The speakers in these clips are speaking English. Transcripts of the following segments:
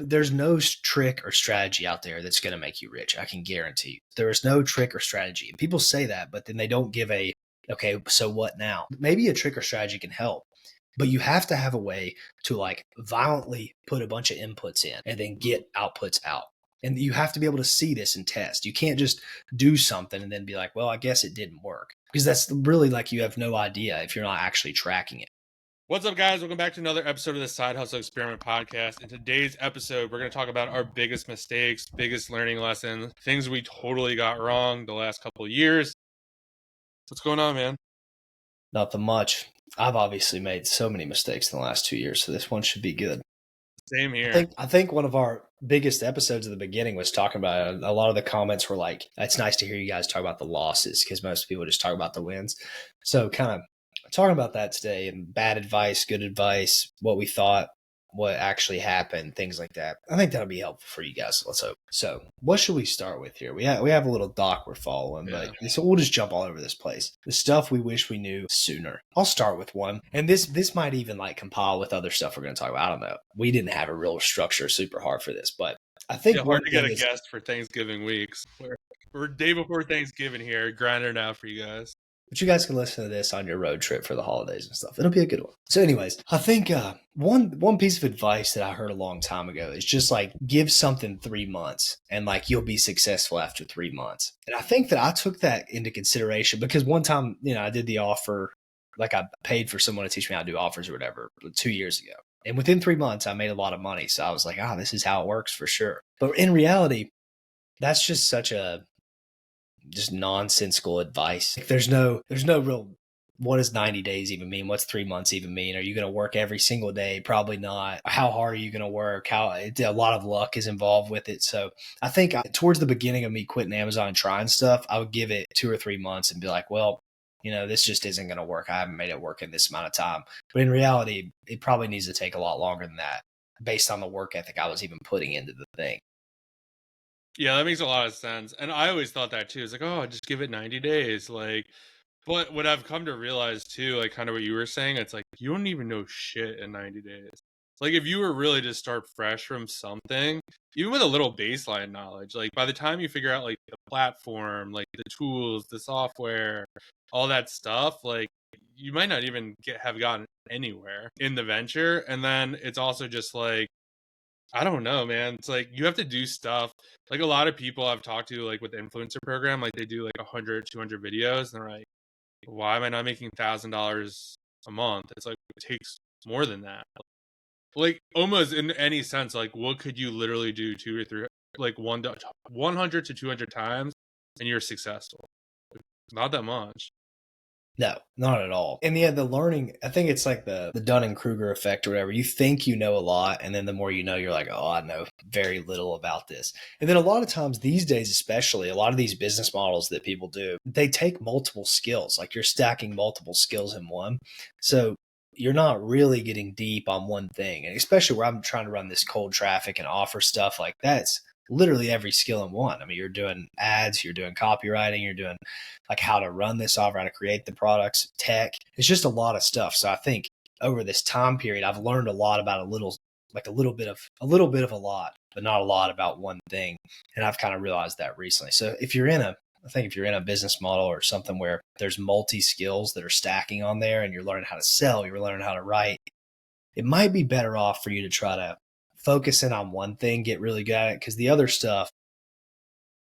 There's no trick or strategy out there that's going to make you rich. I can guarantee you. There is no trick or strategy. And people say that, but then they don't give okay, so what now? Maybe a trick or strategy can help, but you have to have a way to like violently put a bunch of inputs in and then get outputs out. And you have to be able to see this and test. You can't just do something and then be like, well, I guess it didn't work. Because that's really like you have no idea if you're not actually tracking it. What's up, guys? Welcome back to another episode of the Side Hustle Experiment podcast. In today's episode, we're going to talk about our biggest mistakes, biggest learning lessons, things we totally got wrong the last couple of years. What's going on, man? Nothing much. I've obviously made so many mistakes in the last 2 years, so this one should be good. Same here. I think one of our biggest episodes at the beginning was talking about it. A lot of the comments were like, it's nice to hear you guys talk about the losses because most people just talk about the wins. So kind of talking about that today and bad advice, good advice, what we thought, what actually happened, things like that. I think that'll be helpful for you guys. Let's hope. So what should we start with here? We have a little doc we're following, but so we'll just jump all over this place. The stuff we wish we knew sooner. I'll start with one. And this might even like compile with other stuff we're going to talk about. I don't know. We didn't have a real structure super hard for this, but I think hard to get a guest for Thanksgiving weeks. We're day before Thanksgiving here, grinding out for you guys. But you guys can listen to this on your road trip for the holidays and stuff. It'll be a good one. So anyways, I think one piece of advice that I heard a long time ago is just like give something 3 months and like you'll be successful after 3 months. And I think that I took that into consideration because one time, I did the offer, like I paid for someone to teach me how to do offers or whatever 2 years ago. And within 3 months, I made a lot of money. So I was like, this is how it works for sure. But in reality, that's just such a just nonsensical advice. Like there's no real, what does 90 days even mean? What's 3 months even mean? Are you going to work every single day? Probably not. How hard are you going to work? A lot of luck is involved with it. So I think towards the beginning of me quitting Amazon and trying stuff, I would give it 2 or 3 months and be like, well, this just isn't going to work. I haven't made it work in this amount of time. But in reality, it probably needs to take a lot longer than that based on the work ethic I was even putting into the thing. Yeah, that makes a lot of sense. And I always thought that too. It's like, just give it 90 days. But what I've come to realize too, like kind of what you were saying, it's like you don't even know shit in 90 days. Like if you were really to start fresh from something, even with a little baseline knowledge, like by the time you figure out like the platform, like the tools, the software, all that stuff, like you might not even have gotten anywhere in the venture. And then it's also just like, I don't know, man. It's like you have to do stuff. Like a lot of people I've talked to, like with the influencer program, like they do like 100, 200 videos, and they're like, "Why am I not making $1,000 a month?" It's like it takes more than that. Like almost in any sense, like what could you literally do 2 or 3, like 100 to 200 times, and you're successful? Not that much. No, not at all. And the learning, I think it's like the Dunning-Kruger effect or whatever. You think you know a lot, and then the more you know, you're like, I know very little about this. And then a lot of times these days, especially, a lot of these business models that people do, they take multiple skills. Like you're stacking multiple skills in one. So you're not really getting deep on one thing. And especially where I'm trying to run this cold traffic and offer stuff like that's literally every skill in one. I mean, you're doing ads, you're doing copywriting, you're doing like how to run this offer, how to create the products, tech. It's just a lot of stuff. So I think over this time period, I've learned a lot about a little bit of a lot, but not a lot about one thing. And I've kind of realized that recently. So if you're in a business model or something where there's multi skills that are stacking on there and you're learning how to sell, you're learning how to write, it might be better off for you to try to focus in on one thing, get really good at it, because the other stuff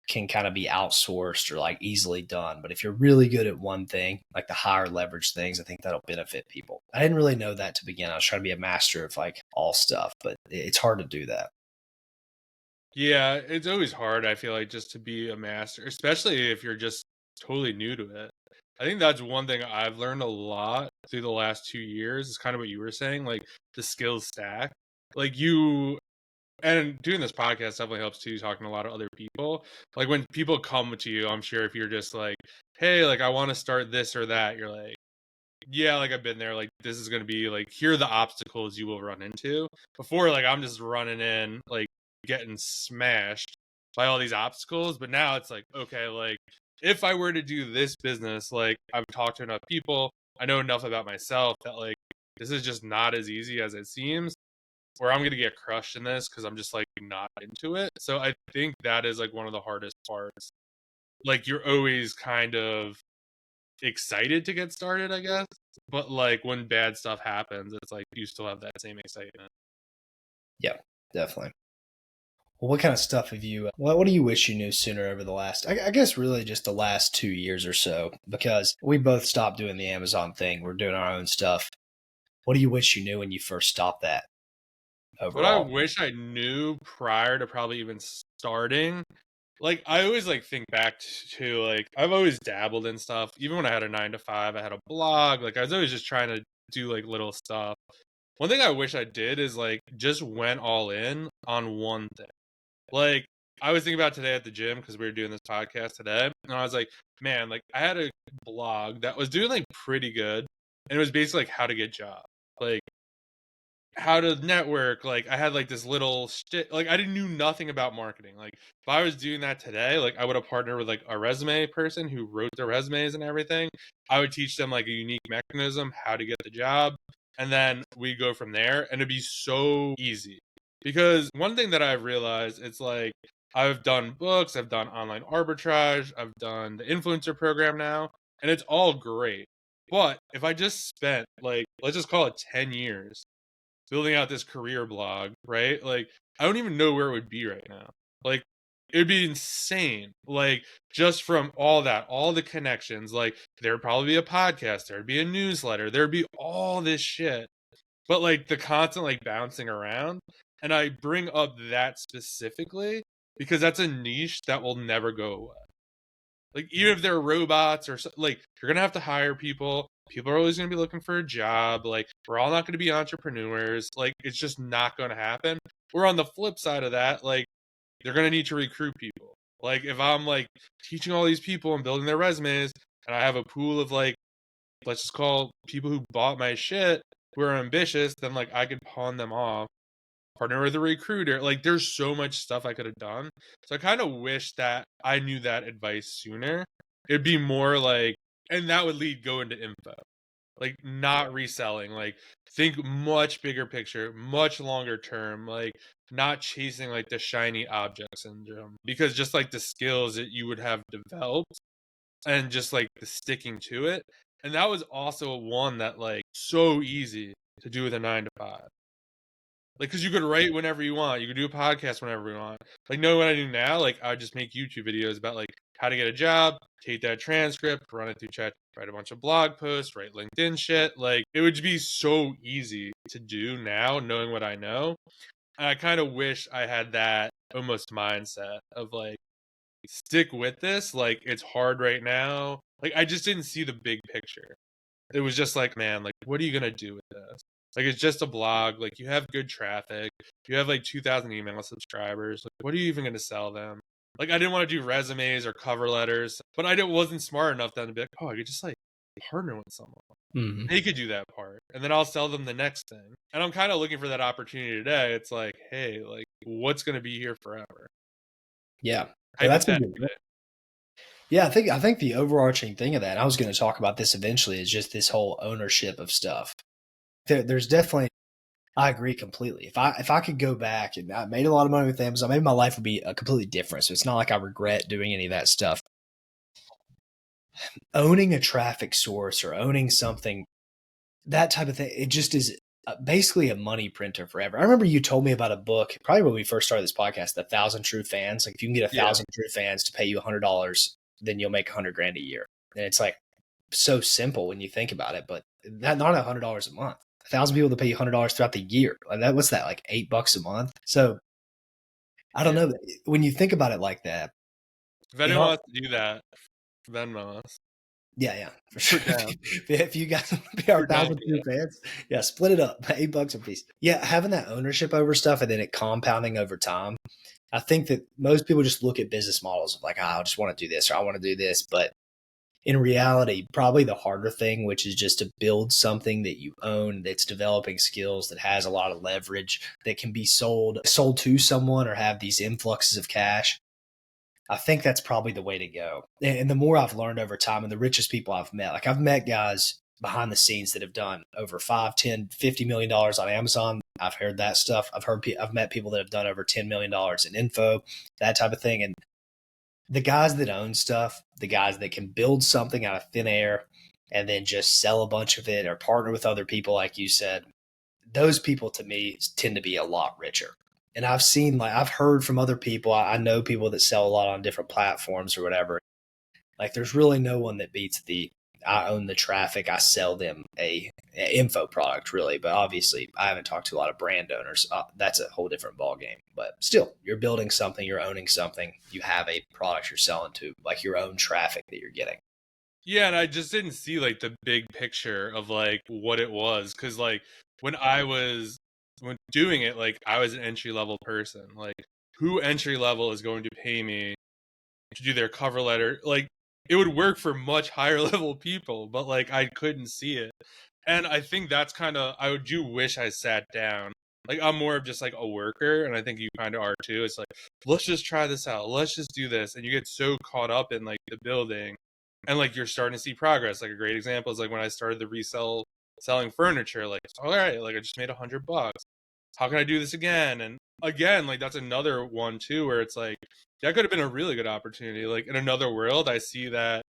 can kind of be outsourced or like easily done. But if you're really good at one thing, like the higher leverage things, I think that'll benefit people. I didn't really know that to begin. I was trying to be a master of like all stuff, but it's hard to do that. Yeah, it's always hard, I feel like, just to be a master, especially if you're just totally new to it. I think that's one thing I've learned a lot through the last 2 years is kind of what you were saying, like the skills stack. Like and doing this podcast definitely helps too, talking to a lot of other people. Like when people come to you, I'm sure if you're just like, hey, like I want to start this or that, you're like, yeah, like I've been there, like this is going to be like, here are the obstacles you will run into. Before, like I'm just running in, like getting smashed by all these obstacles. But now it's like, okay, like if I were to do this business, like I've talked to enough people, I know enough about myself that like this is just not as easy as it seems. or I'm going to get crushed in this because I'm just like not into it. So I think that is like one of the hardest parts. Like you're always kind of excited to get started, I guess. But like when bad stuff happens, it's like you still have that same excitement. Yeah, definitely. Well, what kind of stuff have you, what do you wish you knew sooner over the last, I guess really just the last 2 years or so, because we both stopped doing the Amazon thing. We're doing our own stuff. What do you wish you knew when you first stopped that What I overall? wish I knew prior to probably even starting, like I always like think back to like I've always dabbled in stuff. Even when I had a 9 to 5, I had a blog. Like I was always just trying to do like little stuff. One thing I wish I did is like just went all in on one thing. Like I was thinking about today at the gym because we were doing this podcast today, and I was like, man, like I had a blog that was doing like pretty good, and it was basically like how to get jobs, like how to network. Like I had like this little shit. Like I didn't knew nothing about marketing. Like if I was doing that today, like I would have partnered with like a resume person who wrote their resumes and everything. I would teach them like a unique mechanism how to get the job, and then we go from there, and it'd be so easy. Because one thing that I've realized, it's like I've done books, I've done online arbitrage, I've done the influencer program now, and it's all great. But if I just spent like let's just call it 10 years building out this career blog, right? Like, I don't even know where it would be right now. Like, it would be insane. Like, just from all that, all the connections. Like, there'd probably be a podcast, there'd be a newsletter, there'd be all this shit. But like the constant like bouncing around. And I bring up that specifically because that's a niche that will never go away. Like even if they're robots or like you're gonna have to hire people. People are always gonna be looking for a job. Like we're all not gonna be entrepreneurs. Like it's just not gonna happen. Or on the flip side of that, like they're gonna need to recruit people. Like if I'm like teaching all these people and building their resumes, and I have a pool of like let's just call people who bought my shit who are ambitious, then like I could pawn them off, partner with a recruiter. Like there's so much stuff I could have done. So I kind of wish that I knew that advice sooner. It'd be more like, and that would lead go into info, like not reselling, like think much bigger picture, much longer term, like not chasing like the shiny object syndrome, because just like the skills that you would have developed and just like the sticking to it. And that was also one that like so easy to do with a 9 to 5. Like, cause you could write whenever you want. You could do a podcast whenever you want. Like, know what I do now? Like, I just make YouTube videos about like how to get a job, take that transcript, run it through chat, write a bunch of blog posts, write LinkedIn shit. Like, it would be so easy to do now, knowing what I know. And I kind of wish I had that almost mindset of like, stick with this. Like, it's hard right now. Like, I just didn't see the big picture. It was just like, man, like, what are you gonna do with this? Like, it's just a blog. Like, you have good traffic. You have like 2,000 email subscribers. Like, what are you even gonna sell them? Like, I didn't want to do resumes or cover letters, but wasn't smart enough then to be like, oh, I could just like partner with someone. Mm-hmm. They could do that part, and then I'll sell them the next thing. And I'm kind of looking for that opportunity today. It's like, hey, like, what's gonna be here forever? Yeah. Well, that's a good. Hypothetically. Yeah, I think the overarching thing of that, and I was going to talk about this eventually, is just this whole ownership of stuff. There's definitely, I agree completely. If I could go back and I made a lot of money with Amazon, maybe my life would be completely different. So it's not like I regret doing any of that stuff. Owning a traffic source or owning something, that type of thing, it just is basically a money printer forever. I remember you told me about a book, probably when we first started this podcast, The Thousand True Fans. Like if you can get a Yeah. thousand true fans to pay you $100, then you'll make $100,000 a year. And it's like so simple when you think about it, but not $100 a month. 1,000 people to pay you $100 throughout the year. Like that, what's that? Like $8 a month. So I don't Yeah. know. When you think about it like that, If it anyone all, wants to do that, Venmo us. yeah, for sure. We're down. If you guys want to be our We're down 1,000 for true that. fans, yeah, split it up, $8 a piece. Yeah, having that ownership over stuff and then it compounding over time. I think that most people just look at business models of like, oh, I just want to do this or I want to do this. But in reality, probably the harder thing, which is just to build something that you own, that's developing skills, that has a lot of leverage, that can be sold to someone or have these influxes of cash. I think that's probably the way to go. And the more I've learned over time and the richest people I've met, like I've met guys behind the scenes that have done over 5, 10, $50 million on Amazon. I've heard that stuff. I've met people that have done over $10 million in info, that type of thing. And the guys that own stuff, the guys that can build something out of thin air and then just sell a bunch of it or partner with other people, like you said, those people to me tend to be a lot richer. And I've heard from other people, I know people that sell a lot on different platforms or whatever. Like there's really no one that beats I own the traffic, I sell them a info product really. But obviously I haven't talked to a lot of brand owners. That's a whole different ball game. But still, you're building something, you're owning something, you have a product you're selling to, like your own traffic that you're getting. Yeah, and I just didn't see like the big picture of like what it was, because like when I was when doing it, like I was an entry level person. Like who entry level is going to pay me to do their cover letter? Like it would work for much higher level people, but like I couldn't see it. And I think that's kind of I do wish I sat down. Like I'm more of just like a worker, and I think you kind of are too. It's like let's just try this out, let's just do this, and you get so caught up in like the building, and like you're starting to see progress. Like a great example is like when I started the resell selling furniture. Like all right, like I just made $100. How can I do this again? And again, like that's another one too, where it's like that could have been a really good opportunity. Like in another world, I see that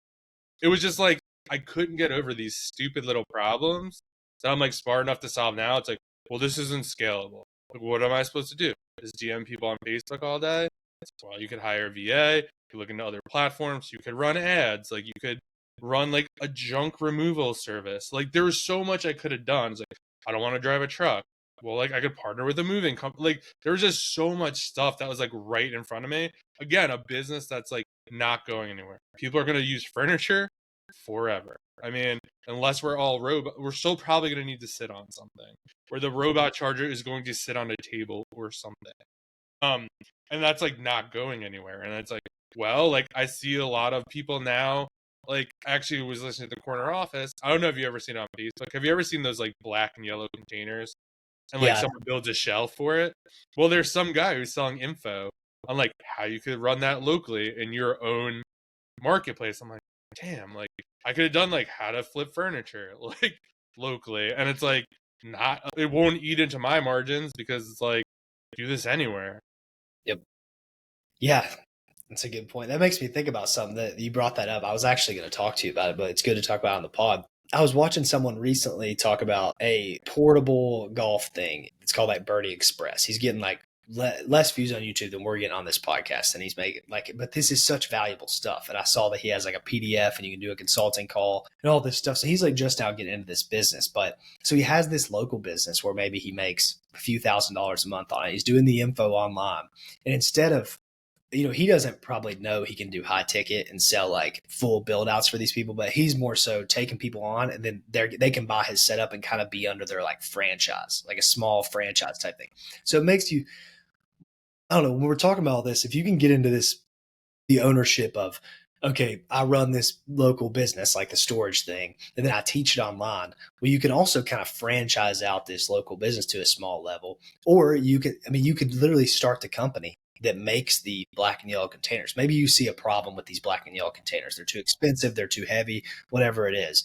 it was just like I couldn't get over these stupid little problems that I'm like smart enough to solve now. It's like, well, this isn't scalable. Like, what am I supposed to do? Just DM people on Facebook all day? Well, you could hire a VA. You could look into other platforms. You could run ads. Like you could run like a junk removal service. Like there was so much I could have done. It's like I don't want to drive a truck. Well, like I could partner with a moving company. Like there was just so much stuff that was like right in front of me. Again, a business that's like not going anywhere. People are going to use furniture forever. I mean, unless we're all robot, we're still probably going to need to sit on something. Where the robot charger is going to sit on a table or something. Um, and that's like not going anywhere. And it's like, well, like I see a lot of people now. Like, actually, was listening to the corner office. I don't know if you ever seen it on Facebook. Have you ever seen those like black and yellow containers? And like Yeah. someone builds a shelf for it. Well, there's some guy who's selling info on like how you could run that locally in your own marketplace. I'm like, damn, like I could have done like how to flip furniture like locally, and it's like not it won't eat into my margins because it's like do this anywhere. Yep. Yeah. That's a good point. That makes me think about something that you brought that up. I was actually going to talk to you about it, but it's good to talk about it on the pod. I was watching someone recently talk about a portable golf thing. It's called like Birdie Express. He's getting like less views on YouTube than we're getting on this podcast, and he's making like, but this is such valuable stuff. And I saw that he has like a PDF, and you can do a consulting call and all this stuff. So he's like just now getting into this business, but so he has this local business where maybe he makes a few $1,000s a month on it. He's doing the info online, and instead of he doesn't probably know he can do high ticket and sell like full build outs for these people, but he's more so taking people on and then they can buy his setup and kind of be under their like franchise, like a small franchise type thing. So it makes you, I don't know, when we're talking about all this, if you can get into this, the ownership of, okay, I run this local business like the storage thing, and then I teach it online. Well, you can also kind of franchise out this local business to a small level, or you could literally start the company that makes the black and yellow containers. Maybe you see a problem with these black and yellow containers. They're too expensive, they're too heavy, whatever it is.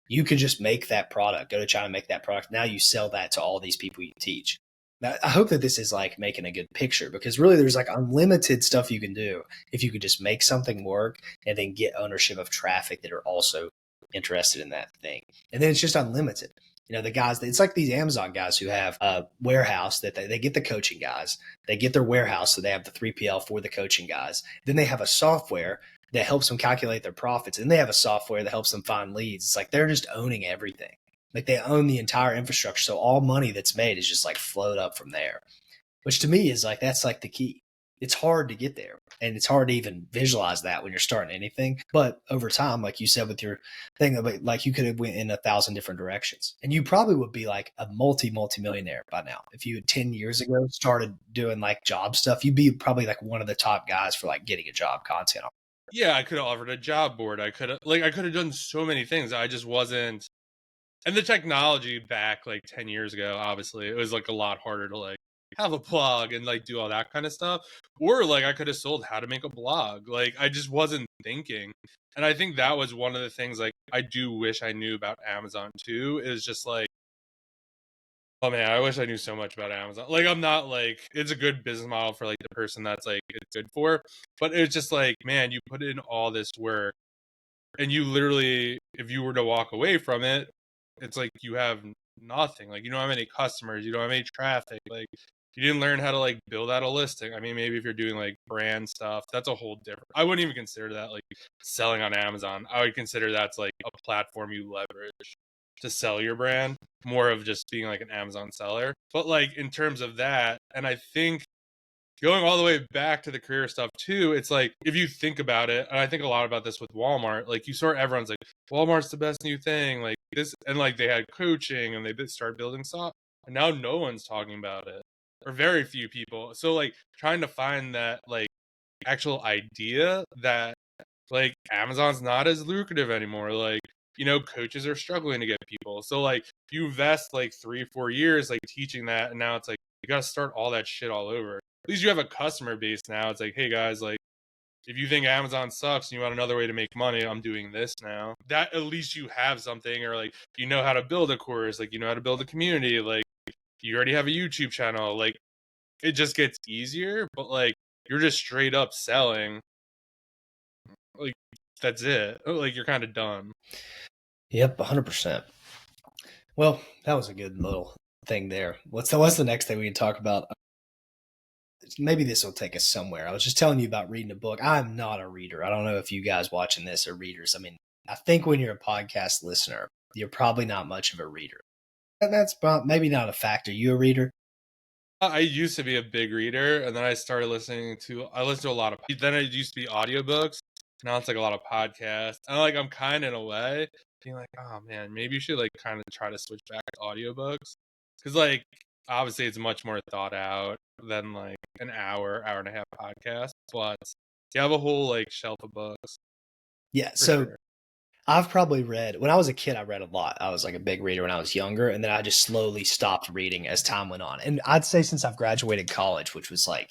You could just make that product, go to China, make that product. Now you sell that to all these people you teach. Now, I hope that this is like making a good picture because really there's like unlimited stuff you can do if you could just make something work and then get ownership of traffic that are also interested in that thing. And then it's just unlimited. The guys, it's like these Amazon guys who have a warehouse that they get the coaching guys, they get their warehouse. So they have the 3PL for the coaching guys. Then they have a software that helps them calculate their profits. And they have a software that helps them find leads. It's like they're just owning everything. Like they own the entire infrastructure. So all money that's made is just like flowed up from there, which to me is like, that's like the key. It's hard to get there and it's hard to even visualize that when you're starting anything. But over time, like you said with your thing, like you could have went in 1,000 different directions and you probably would be like a multi-millionaire by now. If you had 10 years ago started doing like job stuff, you'd be probably like one of the top guys for like getting a job content on. Yeah, I could have offered a job board. I could have done so many things. I just wasn't. And the technology back like 10 years ago, obviously, it was like a lot harder to like have a blog and like do all that kind of stuff. Or like I could have sold how to make a blog. Like I just wasn't thinking. And I think that was one of the things like I do wish I knew about Amazon too, is just like, oh man, I wish I knew so much about Amazon. Like I'm not like, it's a good business model for like the person that's like it's good for, but it's just like, man, you put in all this work and you literally, if you were to walk away from it, it's like you have nothing. Like you don't have any customers, you don't have any traffic. Like you didn't learn how to like build out a listing. I mean, maybe if you're doing like brand stuff, that's a whole different. I wouldn't even consider that like selling on Amazon. I would consider that's like a platform you leverage to sell your brand, more of just being like an Amazon seller. But like in terms of that, and I think going all the way back to the career stuff too, it's like if you think about it, and I think a lot about this with Walmart, like you sort of everyone's like Walmart's the best new thing, like this, and like they had coaching and they started building software, and now no one's talking about it, or very few people. So like trying to find that like actual idea that like Amazon's not as lucrative anymore, like coaches are struggling to get people. So like you invest like 3 4 years like teaching that, and now it's like you got to start all that shit all over. At least you have a customer base now. It's like, hey guys, like if you think Amazon sucks and you want another way to make money, I'm doing this now. That at least you have something, or like how to build a course, like how to build a community, like you already have a YouTube channel. Like it just gets easier, but like you're just straight up selling. Like that's it. Like you're kind of done. Yep, 100%. Well, that was a good little thing there. What's the next thing we can talk about? Maybe this will take us somewhere. I was just telling you about reading a book. I'm not a reader. I don't know if you guys watching this are readers. I mean, I think when you're a podcast listener, you're probably not much of a reader. And that's maybe not a factor. You a reader? I used to be a big reader, and then I started I listen to a lot of, then it used to be audiobooks. Now it's like a lot of podcasts. And like, I'm kind of in a way being like, oh man, maybe you should like kind of try to switch back to audiobooks. Cause like, obviously it's much more thought out than like an hour and a half podcast. But you have a whole like shelf of books. Yeah. For So sure. I've probably read, when I was a kid, I read a lot. I was like a big reader when I was younger. And then I just slowly stopped reading as time went on. And I'd say since I've graduated college, which was like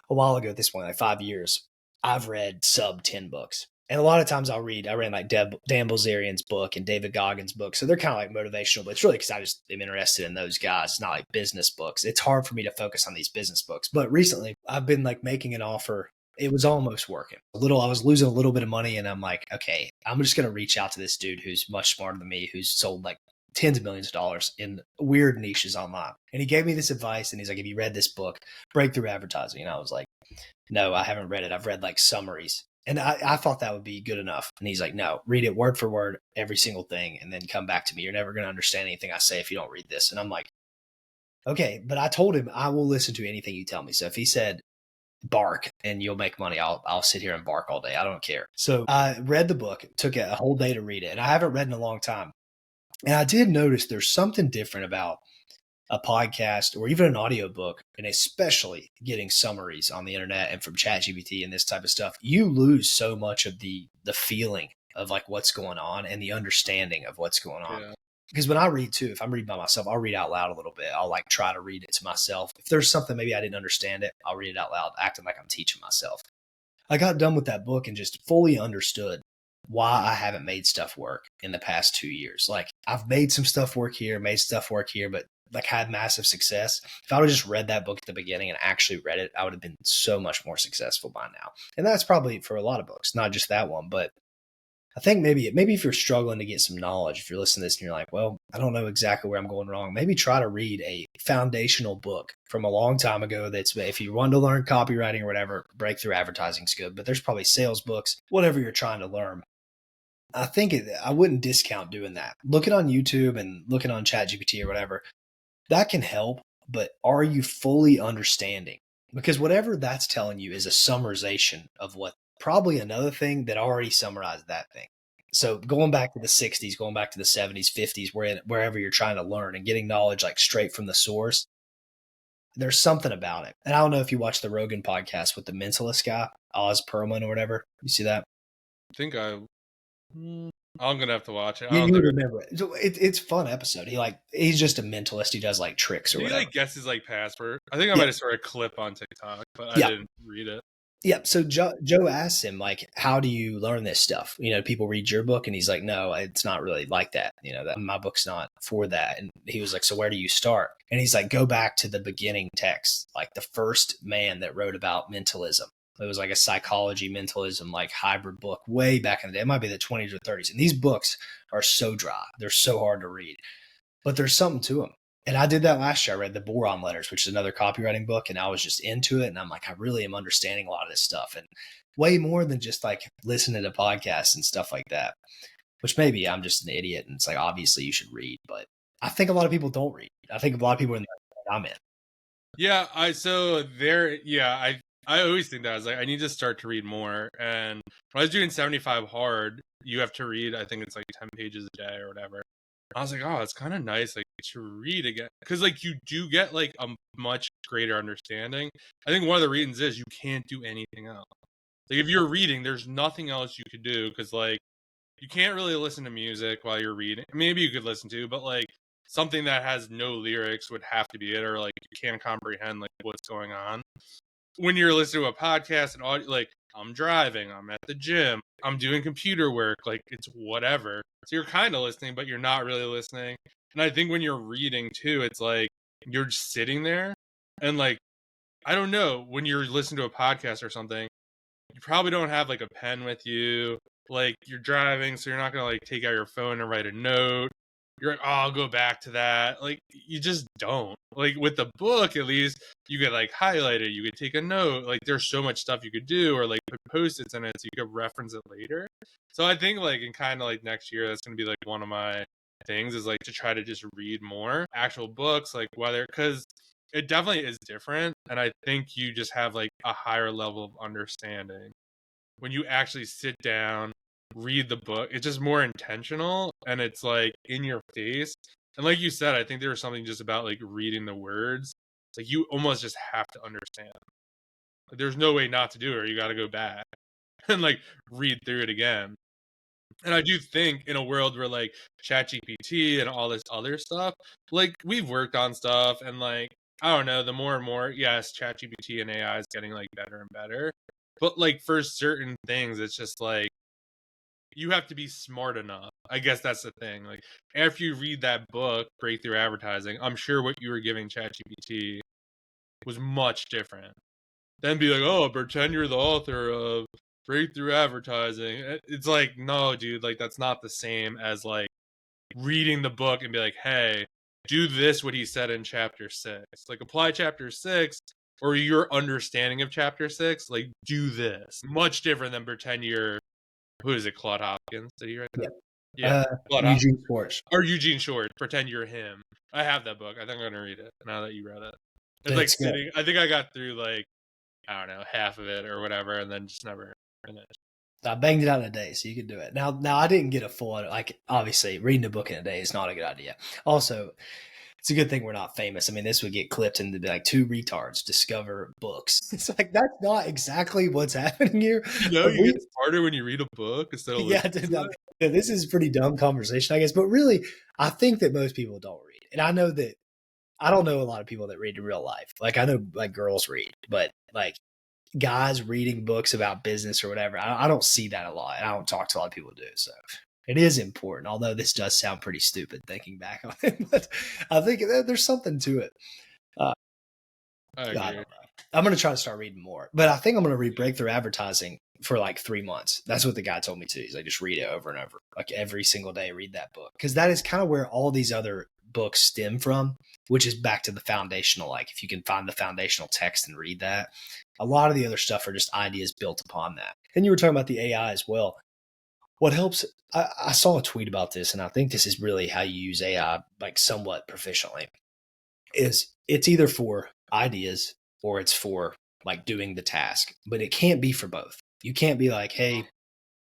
a while ago at this point, like 5 years, I've read sub 10 books. And a lot of times I read like Dan Bilzerian's book and David Goggins' book. So they're kind of like motivational, but it's really because I just am interested in those guys. It's not like business books. It's hard for me to focus on these business books. But recently I've been like making an offer. It was almost working. I was losing a little bit of money, and I'm like, okay, I'm just going to reach out to this dude who's much smarter than me, who's sold like tens of millions of dollars in weird niches online. And he gave me this advice, and he's like, have you read this book, Breakthrough Advertising? And I was like, no, I haven't read it. I've read like summaries. And I thought that would be good enough. And he's like, no, read it word for word, every single thing, and then come back to me. You're never going to understand anything I say if you don't read this. And I'm like, okay. But I told him I will listen to anything you tell me. So if he said bark and you'll make money, I'll sit here and bark all day. I don't care. So I read the book. It took a whole day to read it. And I haven't read in a long time. And I did notice there's something different about a podcast or even an audiobook, and especially getting summaries on the internet and from ChatGPT and this type of stuff. You lose so much of the feeling of like what's going on and the understanding of what's going on. Yeah. Because when I read too, if I'm reading by myself, I'll read out loud a little bit. I'll like try to read it to myself. If there's something maybe I didn't understand it, I'll read it out loud, acting like I'm teaching myself. I got done with that book and just fully understood why I haven't made stuff work in the past 2 years. Like I've made some stuff work here, but like had massive success. If I would have just read that book at the beginning and actually read it, I would have been so much more successful by now. And that's probably for a lot of books, not just that one. But I think maybe if you're struggling to get some knowledge, if you're listening to this and you're like, well, I don't know exactly where I'm going wrong, maybe try to read a foundational book from a long time ago. That's, if you want to learn copywriting or whatever, Breakthrough Advertising is good, but there's probably sales books, whatever you're trying to learn. I think I wouldn't discount doing that. Looking on YouTube and looking on ChatGPT or whatever, that can help, but are you fully understanding? Because whatever that's telling you is a summarization of what probably another thing that already summarized that thing. So going back to the 60s, going back to the 70s, 50s, wherever you're trying to learn and getting knowledge like straight from the source, there's something about it. And I don't know if you watch the Rogan podcast with the mentalist guy, Oz Perlman or whatever. You see that? I think I I'm gonna have to watch it. I Yeah, don't you would think remember it. So it's a fun episode. He's just a mentalist. He does like tricks or he whatever. like guesses like password. I think I Yeah, might have saw a clip on TikTok, but I yeah, didn't read it. yeah. So Joe asks him like, "How do you learn this stuff?" People read your book, and he's like, "No, it's not really like that. That my book's not for that." And he was like, "So where do you start?" And he's like, "Go back to the beginning text, like the first man that wrote about mentalism. It was like a psychology mentalism, like hybrid book way back in the day. It might be the 20s or 30s. And these books are so dry. They're so hard to read, but there's something to them. And I did that last year. I read the Boron Letters, which is another copywriting book, and I was just into it. And I'm like, I really am understanding a lot of this stuff, and way more than just like listening to podcasts and stuff like that. Which maybe I'm just an idiot, and it's like obviously you should read, but I think a lot of people don't read. I think a lot of people in the I'm in. Yeah, I always think that I was like, I need to start to read more. And when I was doing 75 hard, you have to read, I think it's like 10 pages a day or whatever. I was like, oh, it's kind of nice, like to read again, because like you do get like a much greater understanding. I think one of the reasons is you can't do anything else. Like if you're reading, there's nothing else you could do because like you can't really listen to music while you're reading. Maybe you could listen to, but like something that has no lyrics would have to be it, or like you can't comprehend like what's going on. When you're listening to a podcast and audio, like I'm driving, I'm at the gym, I'm doing computer work, like it's whatever. So you're kind of listening, but you're not really listening. And I think when you're reading too, it's like you're just sitting there and like I don't know, when you're listening to a podcast or something, you probably don't have like a pen with you. Like you're driving, so you're not gonna like take out your phone and write a note. You're like, oh, I'll go back to that. Like you just don't. Like with the book, at least you could like highlight it. You could take a note. Like there's so much stuff you could do, or like put post-its in it so you could reference it later. So I think like in kind of like next year, that's gonna be like one of my things is like to try to just read more actual books, like whether because it definitely is different, and I think you just have like a higher level of understanding when you actually sit down, read the book. It's just more intentional and it's like in your face. And like you said, I think there was something just about like reading the words. It's like you almost just have to understand. Like, there's no way not to do it, or you got to go back and like read through it again. And I do think in a world where like ChatGPT and all this other stuff, like we've worked on stuff and like I don't know, the more and more, yes, ChatGPT and AI is getting like better and better. But like for certain things, it's just like you have to be smart enough. I guess that's the thing. Like after you read that book, Breakthrough Advertising, I'm sure what you were giving ChatGPT was much different. Then be like, oh, pretend you're the author of Breakthrough Advertising. It's like, no, dude, like that's not the same as like reading the book and be like, hey, do this what he said in chapter 6. Like apply chapter 6 or your understanding of chapter 6, like do this. Much different than pretend you're who is it, Claude Hopkins? Did he write that? Yeah. Yeah. Claude Hopkins. Eugene Schwartz. Or Eugene Short, pretend you're him. I have that book. I think I'm gonna read it now that you read it. It's like It's good. sitting I think I got through like I don't know, half of it or whatever, and then just never finished. I banged it out in a day, so you could do it. Now I didn't get a full like obviously reading a book in a day is not a good idea. Also, it's a good thing we're not famous. I mean, this would get clipped into like two retards discover books. It's like that's not exactly what's happening here. You know, But you get smarter when you read a book instead of yeah, listening to it. yeah, this is a pretty dumb conversation, I guess. But really, I think that most people don't read, and I know that I don't know a lot of people that read in real life. Like I know like girls read, but like guys reading books about business or whatever. I don't see that a lot. I don't talk to a lot of people who do. So it is important, although this does sound pretty stupid thinking back on it. But I think there's something to it. Uh, I I agree. don't know. I'm going to try to start reading more, but I think I'm going to read Breakthrough Advertising for like 3 months. That's what the guy told me to. He's like, just read it over and over, like every single day, read that book. Because that is kind of where all these other books stem from, which is back to the foundational. Like if you can find the foundational text and read that, a lot of the other stuff are just ideas built upon that. And you were talking about the AI as well. What helps, I saw a tweet about this, and I think this is really how you use AI like somewhat proficiently, is it's either for ideas or it's for like doing the task, but it can't be for both. You can't be like, hey,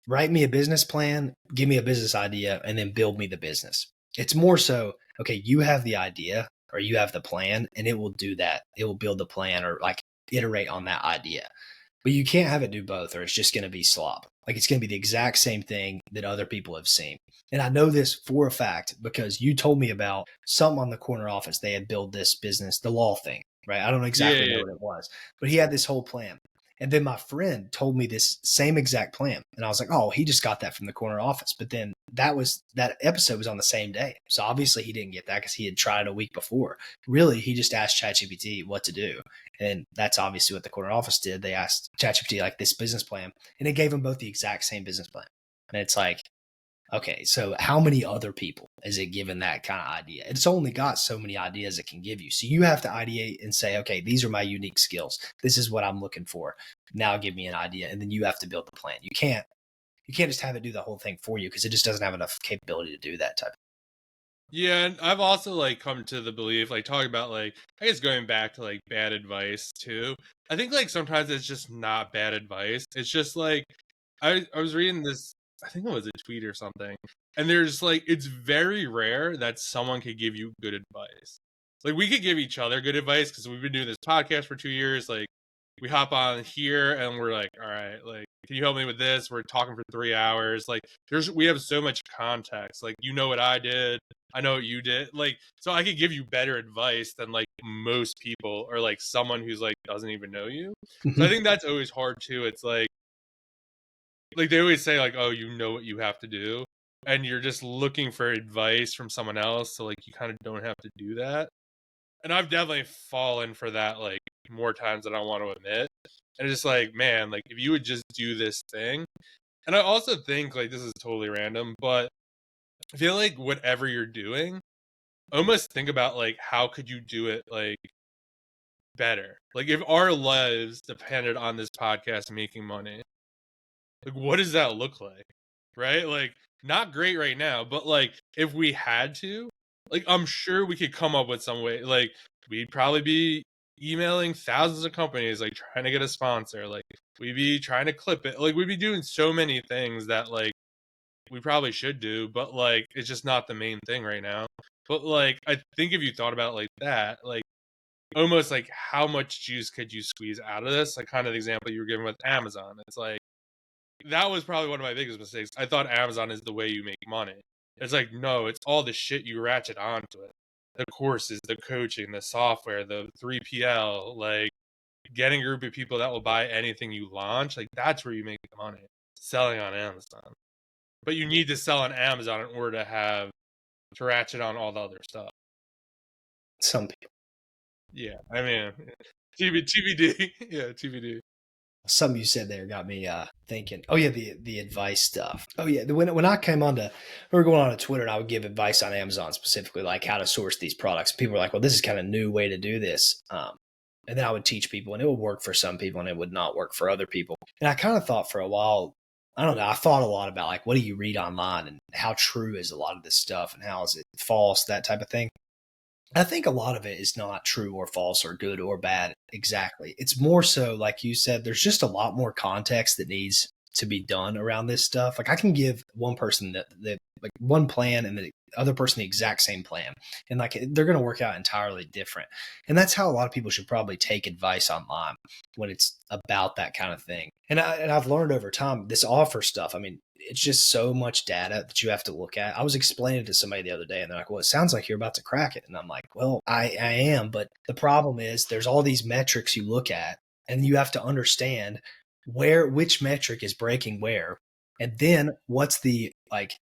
write me a business plan, give me a business idea, and then build me the business. It's more so, okay, you have the idea or you have the plan, and it will do that. It will build the plan or like iterate on that idea. But you can't have it do both, or it's just going to be slop. Like it's going to be the exact same thing that other people have seen. And I know this for a fact because you told me about something on the corner office. They had built this business, the law thing, right? I don't Yeah, exactly know yeah, what it was, but he had this whole plan. And then my friend told me this same exact plan. And I was like, oh, he just got that from the corner office. But then that episode was on the same day. So obviously he didn't get that because he had tried a week before. Really, he just asked ChatGPT what to do. And that's obviously what the corner office did. They asked ChatGPT like this business plan, and it gave them both the exact same business plan. And it's like, okay, so how many other people is it given that kind of idea? It's only got so many ideas it can give you. So you have to ideate and say, okay, these are my unique skills. This is what I'm looking for. Now give me an idea. And then you have to build the plan. You can't just have it do the whole thing for you because it just doesn't have enough capability to do that type. yeah. And I've also like come to the belief, like talking about like I guess going back to like bad advice too. I think like sometimes it's just not bad advice. It's just like I was reading this. I think it was a tweet or something, and there's like it's very rare that someone could give you good advice. Like we could give each other good advice because we've been doing this podcast for 2 years. Like we hop on here and we're like, all right, like can you help me with this? We're talking for 3 hours. Like we have so much context. Like you know what I did, I know what you did. Like so I could give you better advice than like most people or like someone who's like doesn't even know you. So I think that's always hard too. It's like they always say like, oh, you know what you have to do, and you're just looking for advice from someone else, so like you kind of don't have to do that. And I've definitely fallen for that like more times than I want to admit. And it's just like, man, like if you would just do this thing. And I also think like this is totally random, but I feel like whatever you're doing, almost think about like how could you do it like better? Like if our lives depended on this podcast making money, like what does that look like? Right? Like not great right now, but like if we had to, like I'm sure we could come up with some way. Like we'd probably be emailing thousands of companies like trying to get a sponsor. Like we'd be trying to clip it. Like we'd be doing so many things that like we probably should do, but like it's just not the main thing right now. But like I think if you thought about it like that, like almost like how much juice could you squeeze out of this? Like kind of the example you were giving with Amazon. It's like that was probably one of my biggest mistakes. I thought Amazon is the way you make money. It's like, no, it's all the shit you ratchet onto it. The courses, the coaching, the software, the 3PL, like getting a group of people that will buy anything you launch. Like that's where you make the money. Selling on Amazon. But you need to sell on Amazon in order to ratchet on all the other stuff. Some people. Yeah. I mean TBD. Yeah, TBD. Something you said there got me thinking. Oh yeah, the advice stuff. Oh yeah, when I came on to, we were going on to Twitter, and I would give advice on Amazon specifically, like how to source these products. People were like, "Well, this is kind of a new way to do this," and then I would teach people, and it would work for some people, and it would not work for other people. And I kind of thought for a while, I don't know, I thought a lot about like what do you read online, and how true is a lot of this stuff, and how is it false, that type of thing. I think a lot of it is not true or false or good or bad exactly. It's more so, like you said, there's just a lot more context that needs to be done around this stuff. Like I can give one person the like one plan and the other person the exact same plan, and like they're going to work out entirely different. And that's how a lot of people should probably take advice online when it's about that kind of thing. And I've learned over time this offer stuff. I mean, it's just so much data that you have to look at. I was explaining it to somebody the other day, and they're like, well, it sounds like you're about to crack it. And I'm like, well, I am. But the problem is there's all these metrics you look at, and you have to understand which metric is breaking where. And then what's the like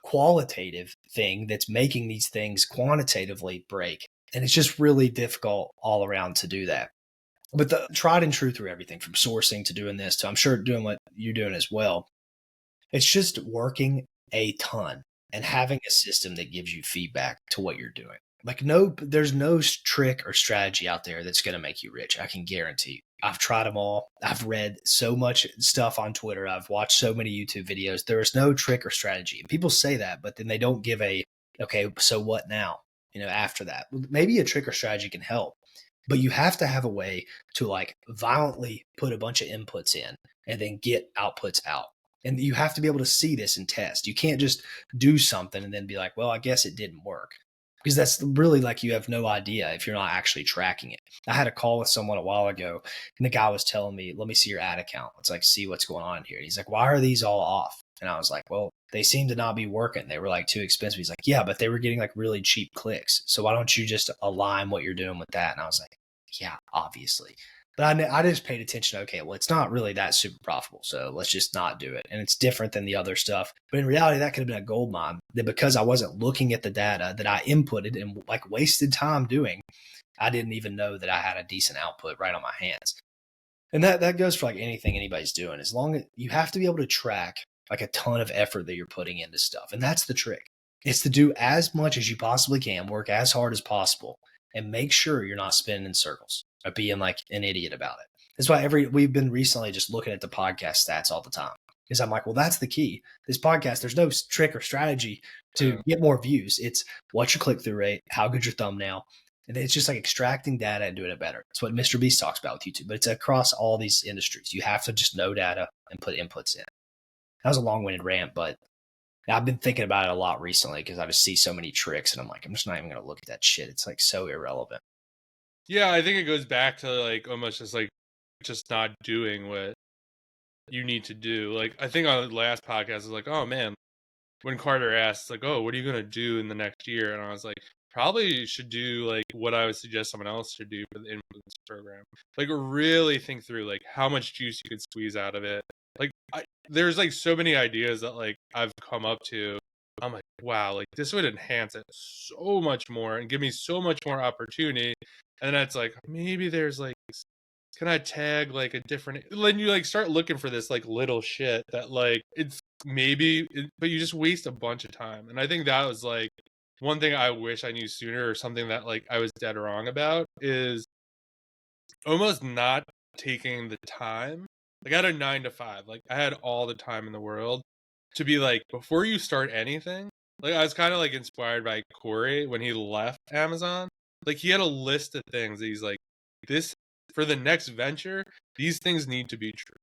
qualitative thing that's making these things quantitatively break. And it's just really difficult all around to do that. But the tried and true through everything from sourcing to doing this to I'm sure doing what you're doing as well. It's just working a ton and having a system that gives you feedback to what you're doing. Like there's no trick or strategy out there that's going to make you rich. I can guarantee. I've tried them all. I've read so much stuff on Twitter. I've watched so many YouTube videos. There is no trick or strategy. And people say that, but then they don't give okay, so what now? After that, maybe a trick or strategy can help, but you have to have a way to like violently put a bunch of inputs in and then get outputs out. And you have to be able to see this and test. You can't just do something and then be like, well, I guess it didn't work. because that's really like you have no idea if you're not actually tracking it. I had a call with someone a while ago, and the guy was telling me, "Let me see your ad account. Let's like see what's going on here." And he's like, "Why are these all off?" And I was like, "Well, they seem to not be working. They were like too expensive." He's like, "Yeah, but they were getting like really cheap clicks. So why don't you just align what you're doing with that?" And I was like, "Yeah, obviously." But I just paid attention. Okay, well, it's not really that super profitable, so let's just not do it. And it's different than the other stuff. But in reality, that could have been a gold mine. That because I wasn't looking at the data that I inputted and like wasted time doing, I didn't even know that I had a decent output right on my hands. And that goes for like anything anybody's doing. As long as you have to be able to track like a ton of effort that you're putting into stuff, and that's the trick. It's to do as much as you possibly can, work as hard as possible, and make sure you're not spinning in circles or being like an idiot about it. That's why we've been recently just looking at the podcast stats all the time. Because I'm like, well, that's the key. This podcast, there's no trick or strategy to get more views. It's what's your click through rate, how good's your thumbnail, and it's just like extracting data and doing it better. It's what Mr. Beast talks about with YouTube, but it's across all these industries. You have to just know data and put inputs in. That was a long-winded rant, but I've been thinking about it a lot recently because I just see so many tricks, and I'm like, I'm just not even going to look at that shit. It's like so irrelevant. Yeah, I think it goes back to like almost just like just not doing what you need to do. Like I think on the last podcast, I was like, oh man, when Carter asked, like, oh, what are you gonna do in the next year? And I was like, probably should do like what I would suggest someone else should do for the influence program. Like really think through like how much juice you could squeeze out of it. Like there's like so many ideas that like I've come up to. I'm like, wow, like this would enhance it so much more and give me so much more opportunity. And then it's like maybe there's like can I tag like a different then you like start looking for this like little shit that like it's but you just waste a bunch of time. And I think that was like one thing I wish I knew sooner, or something that like I was dead wrong about, is almost not taking the time. Like I had a 9 to 5, like I had all the time in the world to be like, before you start anything, like I was kind of like inspired by Corey when he left Amazon. Like he had a list of things that he's like, this for the next venture, these things need to be true.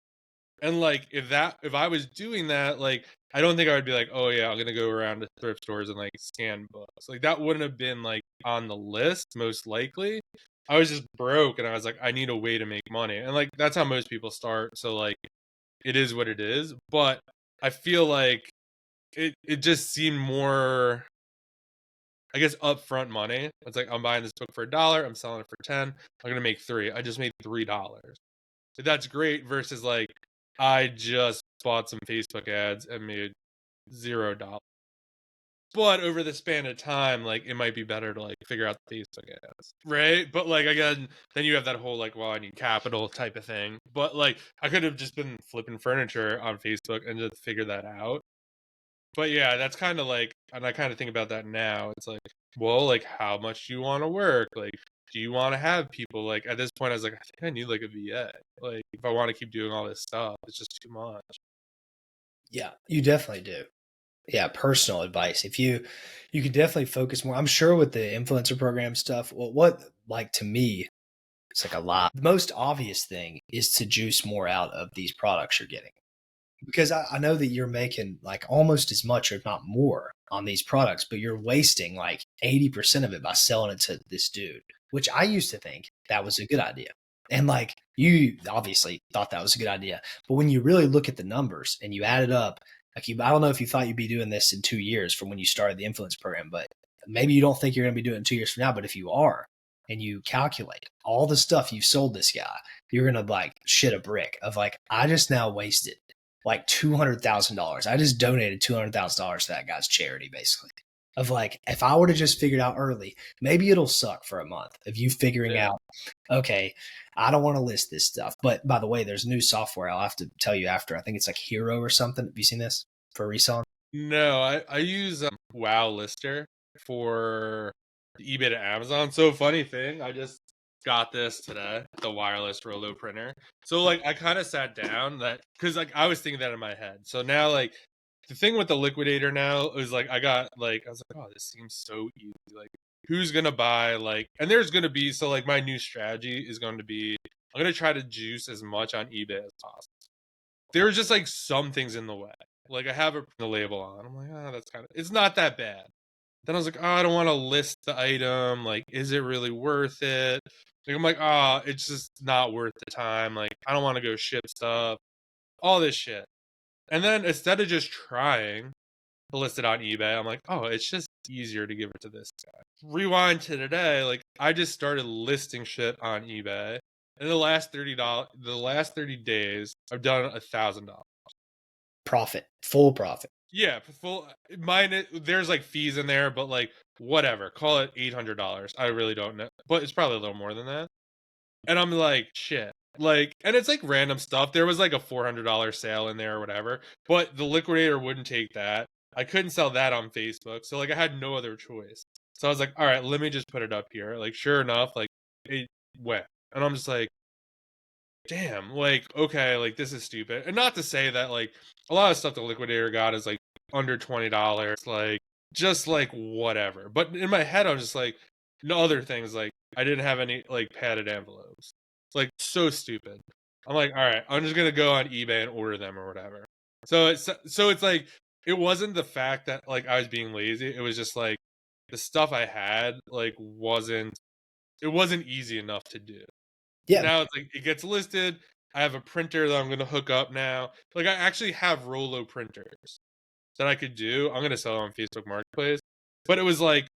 And like if I was doing that, like I don't think I would be like, oh yeah, I'm gonna go around to thrift stores and like scan books. Like that wouldn't have been like on the list most likely. I was just broke and I was like, I need a way to make money. And like that's how most people start. So like it is what it is. But I feel like it just seemed more, I guess, upfront money. It's like I'm buying this book for $1, I'm selling it for 10, I'm gonna make three. I just made $3. That's great versus like I just bought some Facebook ads and made $0. But over the span of time, like it might be better to like figure out the Facebook ads, right? But like again, then you have that whole like, well, I need capital type of thing. But like I could have just been flipping furniture on Facebook and just figure that out. But yeah, that's kind of like, and I kind of think about that now. It's like, well, like how much do you want to work? Like, do you want to have people? Like at this point, I was like, I think I need like a VA. Like if I want to keep doing all this stuff, it's just too much. Yeah, you definitely do. Yeah, personal advice. If you could definitely focus more. I'm sure with the influencer program stuff, well, what like to me, it's like a lot. The most obvious thing is to juice more out of these products you're getting. Because I know that you're making like almost as much, if not more, on these products, but you're wasting like 80% of it by selling it to this dude, which I used to think that was a good idea. And like you obviously thought that was a good idea. But when you really look at the numbers and you add it up, like I don't know if you thought you'd be doing this in 2 years from when you started the influence program, but maybe you don't think you're going to be doing it in 2 years from now. But if you are, and you calculate all the stuff you've sold this guy, you're going to like shit a brick of like, I just now wasted like $200,000. I just donated $200,000 to that guy's charity, basically. Of like, if I were to just figure it out early, maybe it'll suck for a month of you figuring out, okay, I don't want to list this stuff. But by the way, there's new software I'll have to tell you after. I think it's like Hero or something. Have you seen this for reselling? No, I use Wow Lister for eBay to Amazon. So funny thing, I just got this today, the wireless Rolo printer. So like I kind of sat down that because like I was thinking that in my head. So now like the thing with the liquidator now is like I got like I was like, oh, this seems so easy. Like who's gonna buy like, and there's gonna be, so like my new strategy is going to be I'm gonna try to juice as much on eBay as possible. There are just like some things in the way. Like I have the label on. I'm like, oh, that's kind of, it's not that bad. Then I was like, oh, I don't want to list the item. Like, is it really worth it? Like, I'm like, oh, it's just not worth the time. Like, I don't want to go ship stuff, all this shit. And then instead of just trying to list it on eBay, I'm like, oh, it's just easier to give it to this guy. Rewind to today, like I just started listing shit on eBay. In the last 30 days, I've done $1,000. Profit, full profit. Yeah, full mine. There's like fees in there, but like whatever. Call it $800. I really don't know, but it's probably a little more than that. And I'm like, shit. Like, and it's like random stuff. There was like a $400 sale in there or whatever, but the liquidator wouldn't take that. I couldn't sell that on Facebook, so like I had no other choice. So I was like, all right, let me just put it up here. Like, sure enough, like it went, and I'm just like, damn, like okay, like this is stupid. And not to say that like a lot of stuff the liquidator got is like under $20, like just like whatever. But in my head, I'm just like, no other things. Like I didn't have any like padded envelopes. It's like so stupid. I'm like, all right, I'm just gonna go on eBay and order them or whatever. So it's like it wasn't the fact that like I was being lazy. It was just like the stuff I had like wasn't easy enough to do. Yeah, Now it's like it gets listed. I have a printer that I'm gonna hook up now. Like I actually have Rollo printers that I could do. I'm gonna sell it on Facebook Marketplace. But it was like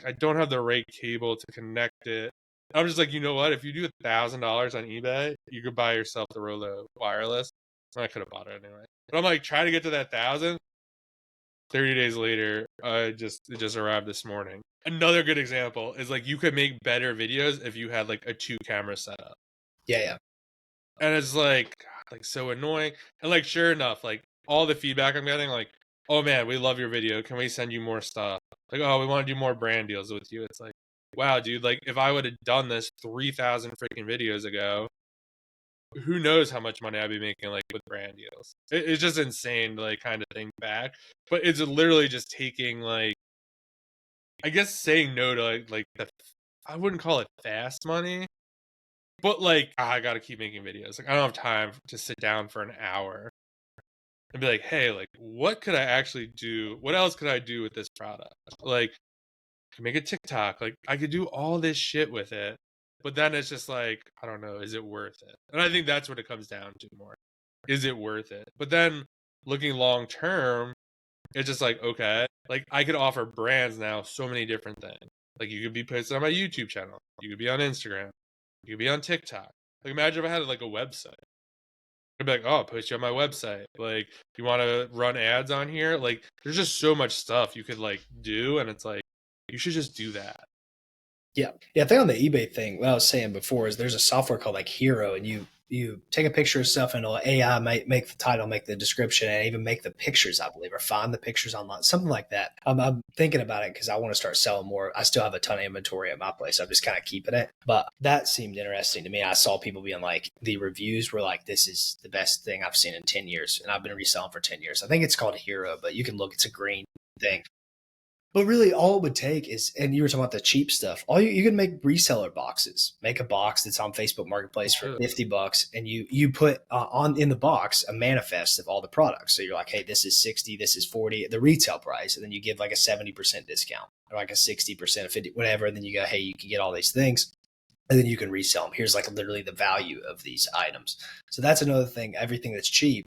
I don't have the right cable to connect it. I'm just like, you know what? If you do $1,000 on eBay, you could buy yourself the Rollo wireless. I could have bought it anyway. But I'm like trying to get to that 1,000. 30 days later, it just arrived this morning. Another good example is like you could make better videos if you had like a 2-camera setup. yeah. And it's like God, like so annoying. And like sure enough, like all the feedback I'm getting, like, oh man, we love your video. Can we send you more stuff? Like, oh, we want to do more brand deals with you. It's like, wow, dude, like if I would have done this 3,000 freaking videos ago, who knows how much money I'd be making like with brand deals. It's just insane to like kind of think back. But it's literally just taking like I guess saying no to like the I wouldn't call it fast money, but like I gotta keep making videos. Like I don't have time to sit down for an hour and be like, hey, like what could I actually do? What else could I do with this product? Like I could make a TikTok. Like I could do all this shit with it. But then it's just like, I don't know, is it worth it? And I think that's what it comes down to more. Is it worth it? But then looking long term, it's just like, okay, like I could offer brands now so many different things. Like you could be posted on my YouTube channel. You could be on Instagram. You could be on TikTok. Like imagine if I had like a website. I'd be like, oh, I'll post you on my website. Like, you want to run ads on here? Like, there's just so much stuff you could like do, and it's like you should just do that. Yeah. Yeah. I think on the eBay thing, what I was saying before is there's a software called like Hero, and you take a picture of stuff and it'll AI might make the title, make the description, and even make the pictures, I believe, or find the pictures online, something like that. I'm thinking about it because I want to start selling more. I still have a ton of inventory at my place. I'm just kind of keeping it. But that seemed interesting to me. I saw people being like, the reviews were like, this is the best thing I've seen in 10 years. And I've been reselling for 10 years. I think it's called Hero, but you can look, it's a green thing. But really, all it would take is, and you were talking about the cheap stuff. All you can make reseller boxes. Make a box that's on Facebook Marketplace for $50, and you put on in the box a manifest of all the products. So you're like, hey, this is 60, this is 40, the retail price, and then you give like a 70% discount or like a 60%, 50, whatever. And then you go, hey, you can get all these things, and then you can resell them. Here's like literally the value of these items. So that's another thing. Everything that's cheap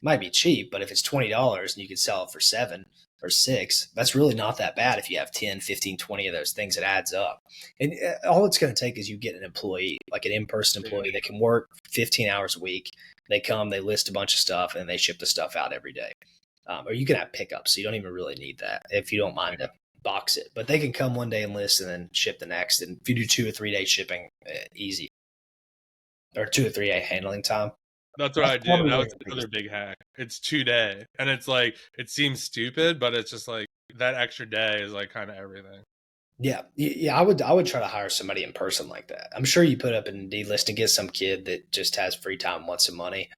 might be cheap, but if it's $20 and you can sell it for 7 or 6, that's really not that bad. If you have 10, 15, 20 of those things, it adds up. And all it's going to take is you get an employee, like an in-person employee that can work 15 hours a week. They come, they list a bunch of stuff, and they ship the stuff out every day. Or you can have pickups, so you don't even really need that if you don't mind to box it. But they can come one day and list and then ship the next. And if you do 2 or 3 day shipping, easy. Or 2 or 3 day handling time. That's what I did. That was another big hack. It's 2 day, and it's like it seems stupid, but it's just like that extra day is like kind of everything. Yeah, I would try to hire somebody in person like that. I'm sure you put up an Indeed list and get some kid that just has free time, wants some money.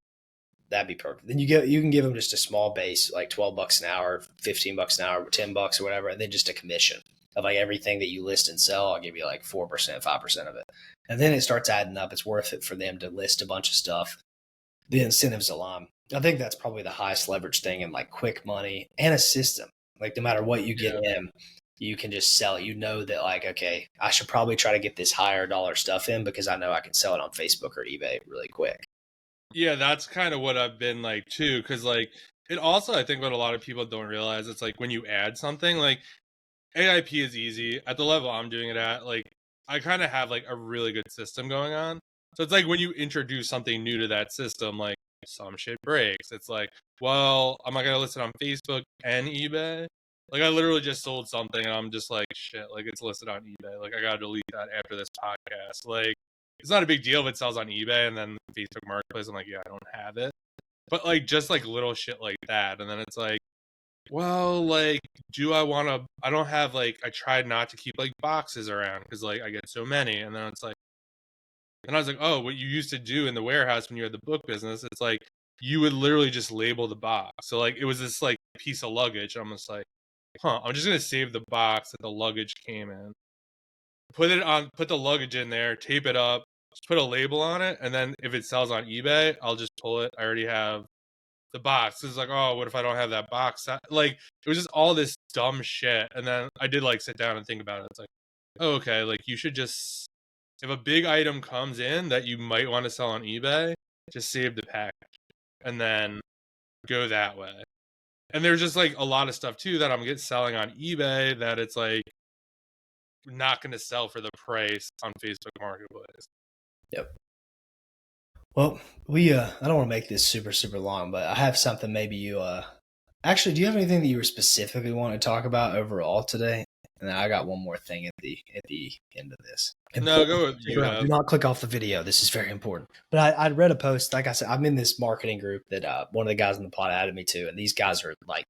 That'd be perfect. Then you can give them just a small base, like $12 an hour, $15 an hour, $10 or whatever, and then just a commission of like everything that you list and sell. I'll give you like 4%, 5% of it, and then it starts adding up. It's worth it for them to list a bunch of stuff. The incentives align. I think that's probably the highest leverage thing in like quick money and a system. Like no matter what you get in, you can just sell it. You know that like, okay, I should probably try to get this higher dollar stuff in because I know I can sell it on Facebook or eBay really quick. Yeah, that's kind of what I've been like too, because like it also, I think what a lot of people don't realize, it's like when you add something, like AIP is easy at the level I'm doing it at. Like I kind of have like a really good system going on. So it's like when you introduce something new to that system, like some shit breaks. It's like, well, am I gonna list it on Facebook and eBay? Like I literally just sold something and I'm just like, shit, like it's listed on eBay. Like I gotta delete that after this podcast. Like it's not a big deal if it sells on eBay and then Facebook Marketplace. I'm like, yeah, I don't have it. But like just like little shit like that, and then it's like, well, like, do I want to? I don't have like. I tried not to keep like boxes around because like I get so many, and then it's like, and I was like, oh, what you used to do in the warehouse when you had the book business, it's like you would literally just label the box. So like it was this like piece of luggage. I'm just like, huh, I'm just gonna save the box that the luggage came in, put it on, put the luggage in there, tape it up, just put a label on it, and then if it sells on eBay, I'll just pull it. I already have the box. It's like, oh, what if I don't have that box? Like, it was just all this dumb shit. And then I did like sit down and think about it. It's like, oh, okay, like you should just, if a big item comes in that you might want to sell on eBay, just save the package and then go that way. And there's just like a lot of stuff too that I'm getting selling on eBay that it's like not going to sell for the price on Facebook Marketplace. Yep. Well, I don't want to make this super super long, but I have something maybe you actually, do you have anything that you were specifically want to talk about overall today? And then I got one more thing at the end of this. No, Important. go with Stick you around. Do have. not click off the video. This is very important. But I read a post. Like I said, I'm in this marketing group that one of the guys in the plot added me to, and these guys are like